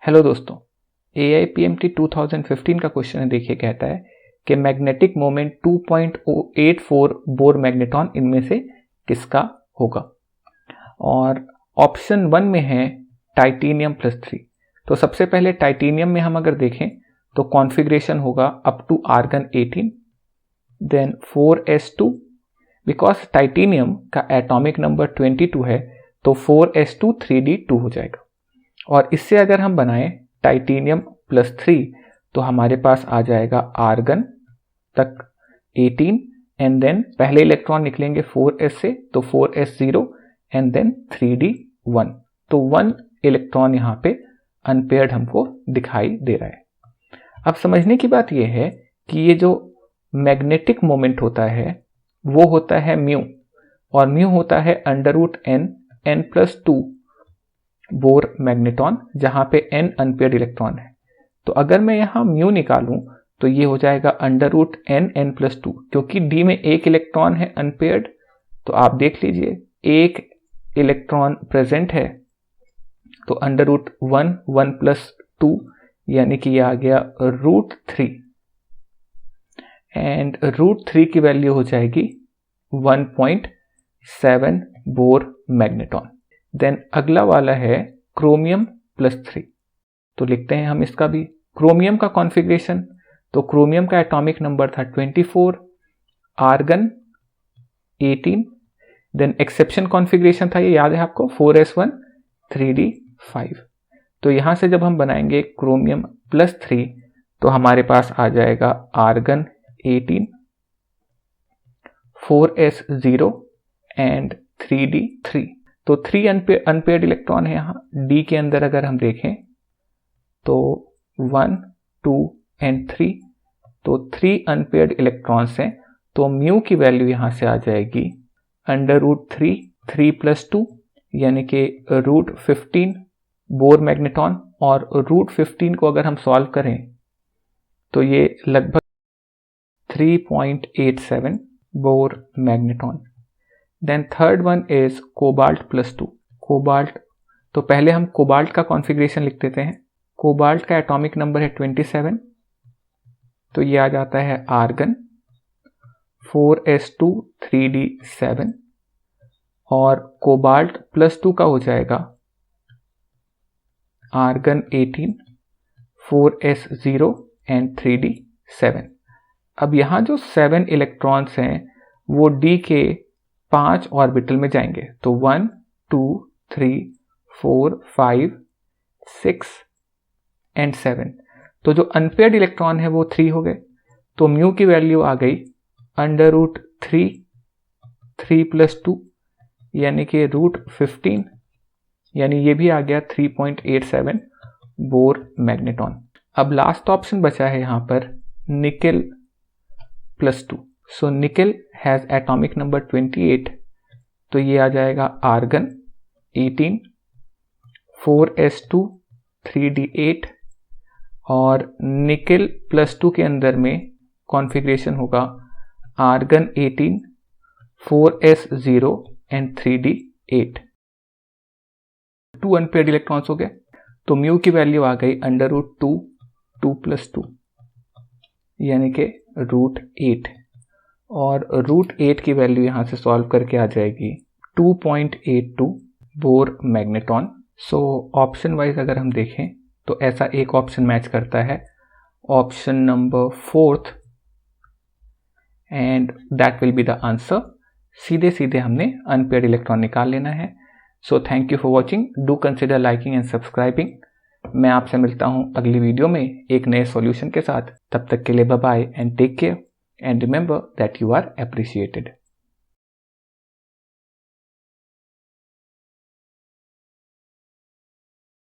Hello दोस्तों, AIPMT 2015 का question है। देखिए, कहता है कि मैग्नेटिक मोमेंट 2.84 बोर मैग्नेट्रॉन इनमें से किसका होगा। और ऑप्शन 1 में है टाइटेनियम +3। तो सबसे पहले टाइटेनियम में हम अगर देखें तो कॉन्फ़िगरेशन होगा up to argon 18, then 4s2। Because titanium का एटॉमिक नंबर 22 है तो 4s2 3d2 हो जाएगा। और इससे अगर हम बनाएं टाइटेनियम +3 तो हमारे पास आ जाएगा आर्गन तक 18 एंड देन पहले इलेक्ट्रॉन निकलेंगे 4s से तो 4s0 एंड देन 3d1। तो 1 इलेक्ट्रॉन यहाँ पे अनपेयर्ड हमको दिखाई दे रहा है। अब समझने की बात यह है कि ये जो मैग्नेटिक मोमेंट होता है वो होता है म्यू, और म्यू होता है √n+2 बोर मैग्नेट्रॉन, जहां पे n अनपेयर्ड इलेक्ट्रॉन है। तो अगर मैं यहां म्यू निकालूं तो ये हो जाएगा √n+2, क्योंकि d में एक इलेक्ट्रॉन है अनपेयर्ड। तो आप देख लीजिए एक इलेक्ट्रॉन प्रेजेंट है तो √1 यानी कि ये आ गया √3 एंड √3 की वैल्यू हो जाएगी 1.7 बोर मैग्नेट्रॉन। देन अगला वाला है क्रोमियम +3। तो लिखते हैं हम इसका भी। क्रोमियम का कॉन्फ़िगरेशन, तो क्रोमियम का एटॉमिक नंबर था 24, आर्गन 18, देन एक्सेप्शन कॉन्फ़िगरेशन था, ये याद है आपको, 4s1 3d5। तो यहां से जब हम बनाएंगे क्रोमियम +3 तो हमारे पास आ जाएगा आर्गन 18, 4s0 एंड 3d3। तो 3 अनपेयर्ड इलेक्ट्रॉन है यहाँ। d के अंदर अगर हम देखें तो 1, 2 एंड 3, तो 3 अनपेयर्ड इलेक्ट्रॉन्स हैं। तो म्यू की वैल्यू यहाँ से आ जाएगी √3, 3+2 यानी कि √15 बोर मैग्नेट्रॉन। और √15 को अगर हम सॉल्व करें तो ये लगभग 3.87 Bohr magnetron. Then third one is cobalt +2। Cobalt, तो पहले हम कोबाल्ट का कॉन्फ़िगरेशन लिख देते हैं। कोबाल्ट का एटॉमिक नंबर है 27, तो ये आ जाता है आर्गन 4s2 3d7 और कोबाल्ट +2 का हो जाएगा आर्गन 18, 4s0 एंड 3d7। अब यहां जो 7 इलेक्ट्रॉन्स हैं वो d के 5 ऑर्बिटल में जाएंगे। तो 1, 2, 3, 4, 5, 6 एंड 7। तो जो अनपेयर्ड इलेक्ट्रॉन है वो 3 हो गए। तो म्यू की वैल्यू आ गई √3, 3+2 यानी कि √15, यानी ये भी आ गया 3.87 बोर मैग्नेट्रॉन। अब लास्ट ऑप्शन बचा है यहाँ पर nickel +2। So nickel has atomic number 28, तो ये आ जाएगा आर्गन 18, 4s2 3d8 और निकेल +2 के अंदर में कॉन्फ़िगरेशन होगा argon 18, 4s0 and 3d8। 2 unpaired electrons हो गए। तो म्यू की वैल्यू आ गई √2, 2+2 यानी कि √8, और √8 की वैल्यू यहां से सॉल्व करके आ जाएगी 2.82 bore magnetron. So option wise अगर हम देखें तो ऐसा एक ऑप्शन मैच करता है, option number 4th, and that will be the answer. सीधे सीधे हमने अनपेयर्ड इलेक्ट्रॉन निकाल लेना है। So thank you for watching, do consider liking and subscribing. मैं आपसे मिलता हूं अगली वीडियो में एक नए सॉल्यूशन के साथ। तब तक के लिए bye bye and take care, and remember that you are appreciated.